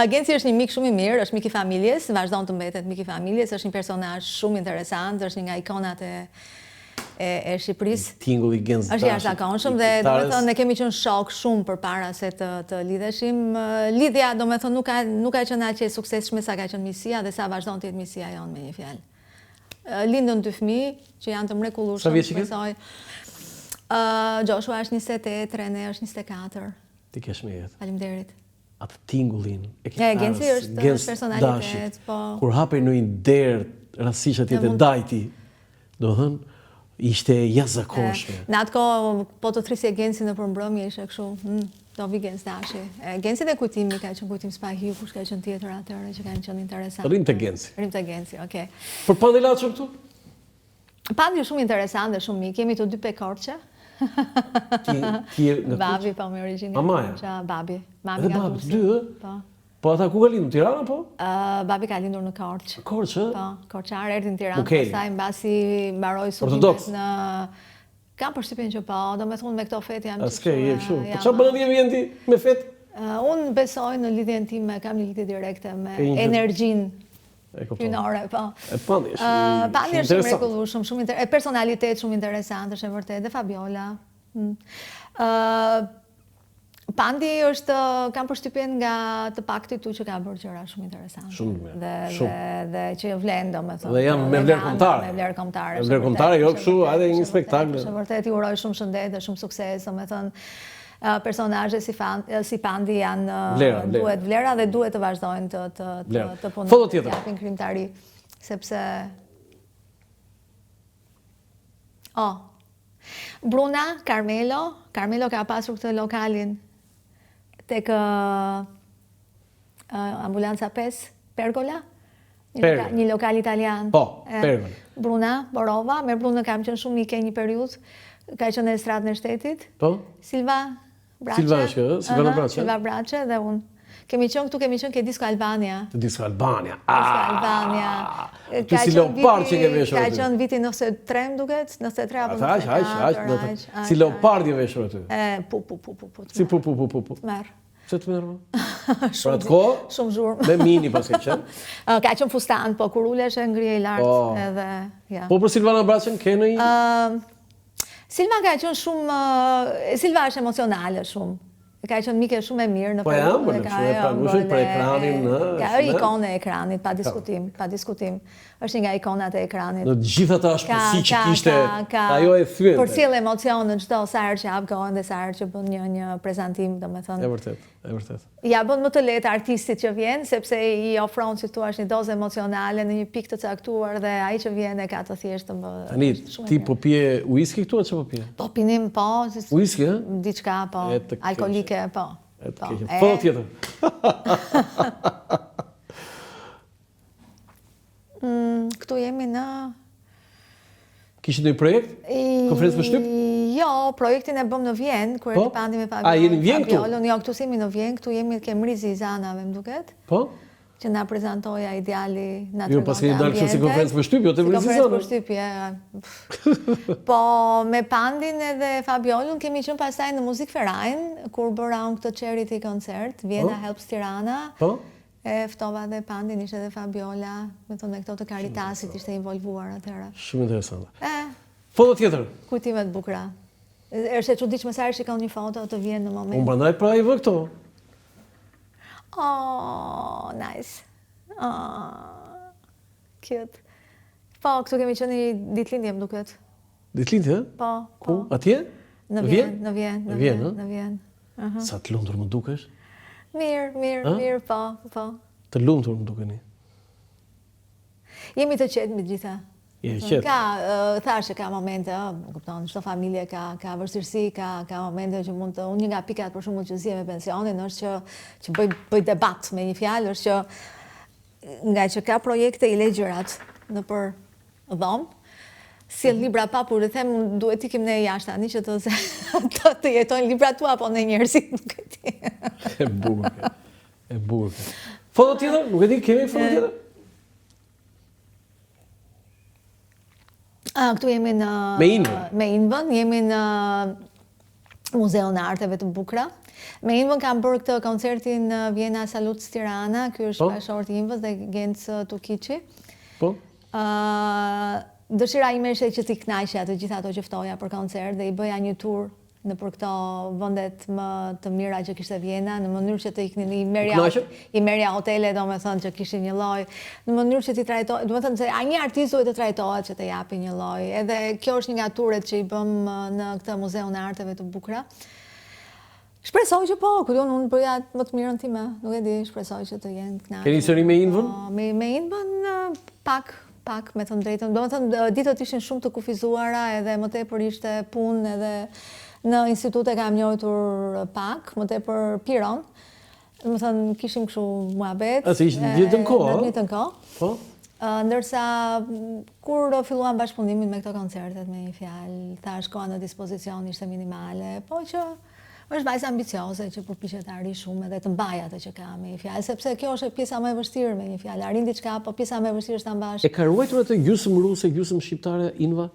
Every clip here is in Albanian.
Genci është një mik shumë i mirë, është mik i familjes, vazhdon të mbetet mik i familjes, është një personazh shumë interesant, është një nga ikonat e Shqipërisë. Tingulli Genc Është jashtëzakonshëm dhe domethënë ne kemi qenë shok shumë përpara se të lidheshim. Lidhja domethënë nuk ka qenë aq e suksesshme sa ka qenë miqësia dhe sa vazhdon të jetë miqësia jonë me një fjalë. Lindën 2 fëmijë që janë të mrekullueshëm. Sa vjeç besoj. Joshua është 28, Rene është 24. Ti kesh me jetë. Faleminderit. Atë tingullin. Genci është personalitet, po. Kur hapej në një derë, rastësisht atje te Dajti, do thënë, ishte jashtëzakonshme. Në atë kohë, po të thrisje Genci në përmbrëmje ishte kështu, do vi Genc dashi. Genci dhe kujtimi ka qenë kujtim Spahiu, kush ka qenë tjetër atëre që kanë qenë interesant. Rrim te Genci. Rim te Genci, okay. Për Pandi Laço këtu? Pandi shumë interesant dhe shumë mik. Jemi të dy pekorçe. Babi po me origjinë. Mamaja? Babi. Mami nga Durrësi. Dy, Po. Po ata ku ka lindur, Tirana po? Babi ka lindur në Korçë. Korçë? Po, Korçar erdhi në Tiranë, Okej. pastaj mbasi mbaroi Ortodoks? studimet në kam përshtypjen që po, domethënë me këto fetë jam Aske je kështu. Po çfarë bën atje vjen ti me fet? Unë besoj në lidhjen time, kam një lidhje direkte me energjinë hynore, po. Pandi është mrekullueshëm, shumë interesant, personalitet shumë interesant, është e vërtetë, dhe Fabiola. Pandi është, kam përshtypjen nga të pakti tu që ka bërë gjëra shumë interesante. Shumë dhe që vlen domethënë. Dhe janë me vlerë kombëtare. Me vlerë kombëtare. Me vlerë kombëtare, jo kështu, edhe një spektakël. Është vërtet, i uroj shumë shëndet dhe shumë sukses, domethënë. Personazhe si Pandi janë duhet vlera dhe duhet të vazhdojnë të punojnë. Foto tjetër. Japin krijimtari, sepse Bruna, Carmelo ka pasur këtë lokalin tek ambulanca 5, Pergola, një lokal italian. Po, Pergola. Bruna Borova, me Brunën kam qenë shumë mike një periudhë, ka qenë në estradën e shtetit. Po? Silva Brace. Silva Brace dhe unë. Kemi qenë ke Disco Albania. Disco Albania. Disco Albania. Tu si leopard që ke veshur aty. aty. Ka qenë viti 93, më duket, 93 apo 94. Si leopard je veshur aty. Po. Si po. Merr. Çe të merr? Për atë kohë? Shumë zhurmë. Me mini pas ke qenë. Ka qenë fustan, po kur ulesh e ngrihej lart edhe ja. Po për Silvana Bracën ke në një? Silva ka qenë shumë, Silva është emocionale shumë. Ka qenë mike shumë e mirë në periudhën. Po jam, për ekranin. Ka ikone e ekranit, pa diskutim. Është një nga ikonat e ekranit. Në gjitha ta shpësi që kishte, ajo e thyente. Përcjell emocion në çdo sa herë që hap gojën dhe sa herë që bën një prezantim, domethënë. E vërtet. Ja bën më të lehtë artistit që vjen, sepse i ofron, si thua, një dozë emocionale në një pikë të caktuar dhe ai që vjen e ka të thjeshtë më. Tani ti po pije whisky këtu apo çfarë po pije? Po pinim po. Whisky, ë? Diçka po. Alkolike po. Po tjetër. Këtu jemi në... Kishte ndonjë projekt? Konferencë për shtyp? Jo, projektin e bëm në Vjenë, kur e Pandi me Fabiolën. A, jeni në Vjenë këtu? Jo, këtu si jemi në Vjenë, këtu jemi ke Mrizi i Zanave, më duket. Po? Që na prezantoja ideali, na tregon. Jo, pas keni dalë kështu si konferencë për shtyp, jo te Mrizi i Zanave. Si konferencë për shtyp, Po, me Pandin edhe Fabiolën kemi qenë pastaj në Muzik Ferajn, kur bëra unë këtë charity koncert, Vienna Helps Tirana. Po? E ftova dhe Pandin, ishte dhe Fabiola, me thonë këto të Caritasit, ishte involvuar atëra. Shumë interesante. Foto tjetër? Kujtimet bukura. Është e çuditshme sa herë shikon një foto të vjen në moment. Unë prandaj pra i vë këto. Oh, nice. Cute. Po, këtu kemi qenë një ditëlindje, më duket. Ditëlindje? Po. Ku? Atje? Në Vjenë. Sa të lumtur më dukesh? Mirë, po. Të lumtur më dukeni. Jemi të qetë me gjitha. Je qetë. Thashë ka momente, kupton, çdo familje ka vështirësi, ka momente që mund të, unë një nga pikat për shembull që zgjem me pensionin është që bëj debat me një fjalë, është që nga që ka projekte i lej gjërat nëpër dhomë, si libra papur, dhe them, duhet ikim ne jashtë tani që të jetojnë libra tua, apo në njerëzit, nuk e di. E bukur. Foto tjetër? Nuk e di, kemi foto tjetër? Këtu jemi në... Me Inbën? Me Inbën, jemi në Muzeun e Arteve të Bukura. Me Invën kam bërë këtë koncertin në Vjena Salut Tirana, ky është bashkëshorti i Invës dhe Genc Tukiçi. Po? Dëshira ime ishte që t'i kënaqja të gjitha ato që ftoja për koncert dhe i bëja një tur në për këto vendet më të mira që kishte Vjena, në mënyrë që të iknin i merja hotele, domethënë që kishin një lloj, në mënyrë që ti trajtoj, domethënë se një artist duhet të trajtohet që të japi një lloj. Edhe kjo është një nga turet që i bëm në këtë Muzeun e Arteve të Bukura. Shpresoj që po, kur unë bëja më të mirën time, nuk e di, shpresoj që të jenë kënaqur. Keni sëri me Invën? Me Invën pak me të drejtën. Domethënë ditët ishin shumë të kufizuara edhe më tepër ishte punë edhe në institute kam njohur pak, më tepër Piron. Domethënë kishim kështu muhabet. A si ishte ditën kohë? Në ditën kohë. Po. Ndërsa kur filluam bashkëpunimin me këto koncertet, me një fjalë, thash koha në dispozicion ishte minimale, po që është vajzë ambicioze që përpiqet të arrijë shumë edhe të mbajë atë që ka me një fjalë, sepse kjo është pjesa më e vështirë me një fjalë. Arrin diçka, po pjesa më e vështirë është ta mbash. E ka ruajtur atë gjysmë ruse, gjysmë shqiptare Inva?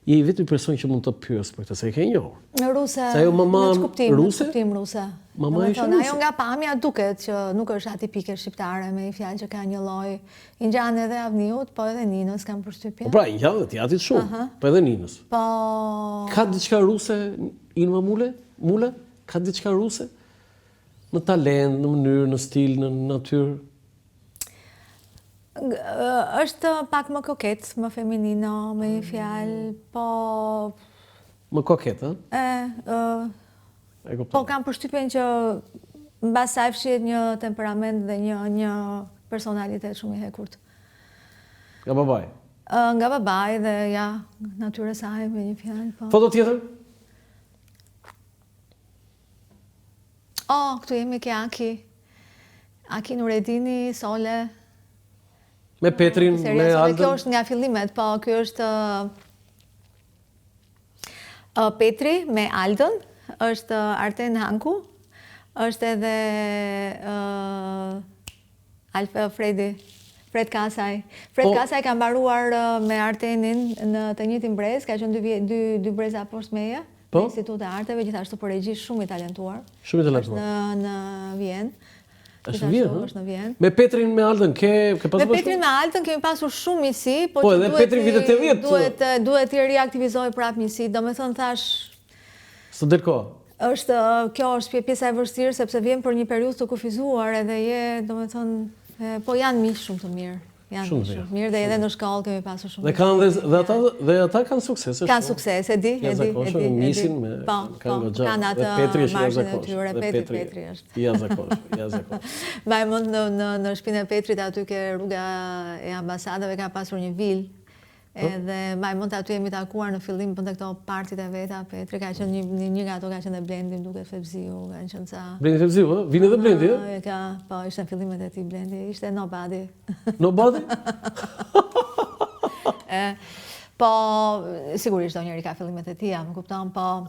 Je i vetmi person që mund të pyes për këtë, se e ke njohur. Ruse. Sa ajo mama ruse? Në kuptim ruse. Mama ishte ruse. Ajo nga pamja duket që nuk është atipike shqiptare me një fjalë që ka një lloj i ngjan edhe Avniut, po edhe Ninës kam përshtypjen. Po pra, i ngjan dhe teatrit shumë, po edhe Ninës. Po. Ka diçka ruse Inva Mule? Ka diçka ruse? Në talent, në mënyrë, në stil, në natyrë? Është pak më koket, më feminino, me një fjalë, po... Më koket, ha? Po kam përshtypjen që mbas saj fshihet një temperament dhe një personalitet shumë i hekurt. Nga babaj? Nga babaj dhe ja, natyre saj me një fjalë, po. Foto tjetër? Këtu jemi ke Aki. Aki Nuredini, Sole. Me Petrin, me Aldën? Kjo është nga fillimet, po kjo është Petri me Aldën, është Arten Hanku, është edhe Fred Kasaj. Fred Kasaj ka mbaruar me Artenin në të njëjtin brez, ka qenë dy breza poshtë meje. Në Institut e Arteve, gjithashtu për regji shumë i talentuar. Shumë i talentuar. Është në Vjenë. Është në Vjenë? Me Petrin me Aldën, ke pasur? Me Petrin me Aldën kemi pasur shumë misi, po edhe Petrin vitet 80. Duhet të riaktivizoj prap misi, do me thënë thash... Së del kohë? Kjo është pjesa e vështirë, sepse vjen për një periudhë të kufizuar edhe do me thënë, po janë miq shumë të mirë. Shumë mirë dhe edhe në shkollë kemi pasur shumë. Dhe ata kanë sukses. Kanë sukses, e di. Jashtëzakonshëm, misin me kanë atë marshën e tyre, Petri është. Jashtëzakonshëm. Vajmund në shtëpinë e Petrit aty ke rruga e ambasadave ka pasur një vilë. Edhe vajmund aty jemi takuar në fillim për këto partit e veta. Petri ka qenë një nga ato ka qenë dhe Blendi, më duket Fevziu, kanë qenë ca. Blendi Fevziu, vjen edhe Blendi, Po, ishte në fillimet e tij Blendi, ishte Nobody. Nobody? Po, sigurisht do njëri ka fillimet e tij, më kupton, po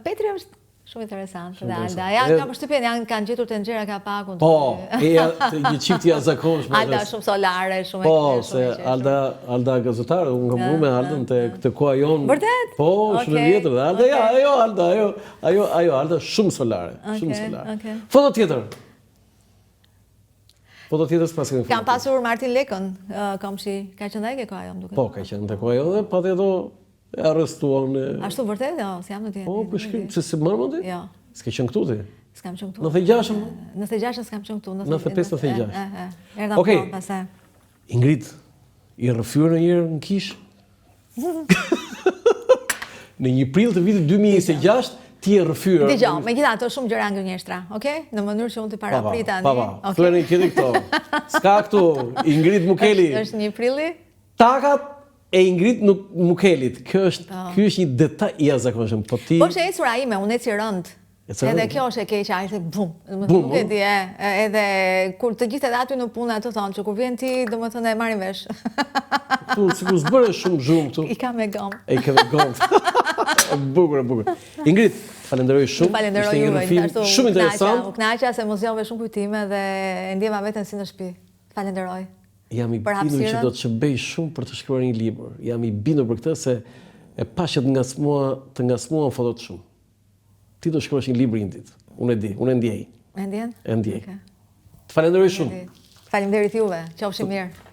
Petri është shumë interesant. Dhe Alda, kam përshtypjen kanë gjetur të nxjerrë ka pakun. Po, një çift i jashtëzakonshëm. Alda shumë solare, shumë Po, se Alda gazetare, unë kam bërë me Aldën te koha jonë. Vërtet? Po, shumë e vjetër. Alda shumë solare, shumë solare. Foto tjetër. Foto tjetër s'pas kemi. Kam pasur Martin Lekën, komshi, ka qenë ai ke koha jonë duket. Po, ka qenë te koha jonë dhe pati ato e arrestuan. Ashtu vërtet? Jo, s'jam në tjetër. Po, po shkrim, se më mund ti? Jo. S'ke qenë këtu ti? S'kam qenë këtu. 96-ën? 96-ën s'kam qenë këtu. 95-96. Erdham po pastaj. Ingrid, i rrëfyer ndonjëherë në kish? Në një prill të vitit 2026 ti e rrëfyer. Dgjoj, megjithatë shumë gjëra gënjeshtra, okay? Në mënyrë që unë t'i parapritet tani. Thuani këti këto. S'ka këtu Ingrid Mukeli. Është një prilli? Takat e Ingrid Mukelit. Ky është një detaj i jashtëzakonshëm. Po ti është ecura ime, unë eci rënd. Edhe kjo është e keqja, ishte bum. Nuk e di, edhe kur të gjithë edhe aty në punë ato thonë që kur vjen ti, domethënë e marrin vesh. Tu sikur s'bëre shumë zhurmë këtu. I kam me gomë. E ke me gomë. Bukur. Ingrid, falenderoj shumë. Falenderoj juve, shumë interesant. U kënaqa se mos sjellve shumë kujtime dhe e ndjeva veten si në shtëpi. Falenderoj. Jam i bindur që do të shërbej shumë për të shkruar një libër. Jam i bindur për këtë se e pash që të ngacmuan fotot shumë. Ti do shkruash një libër një ditë. Unë e di, unë e ndjej. E ndjen? E ndjej. Okej. Të falenderoj shumë. Faleminderit juve. Qofshi mirë.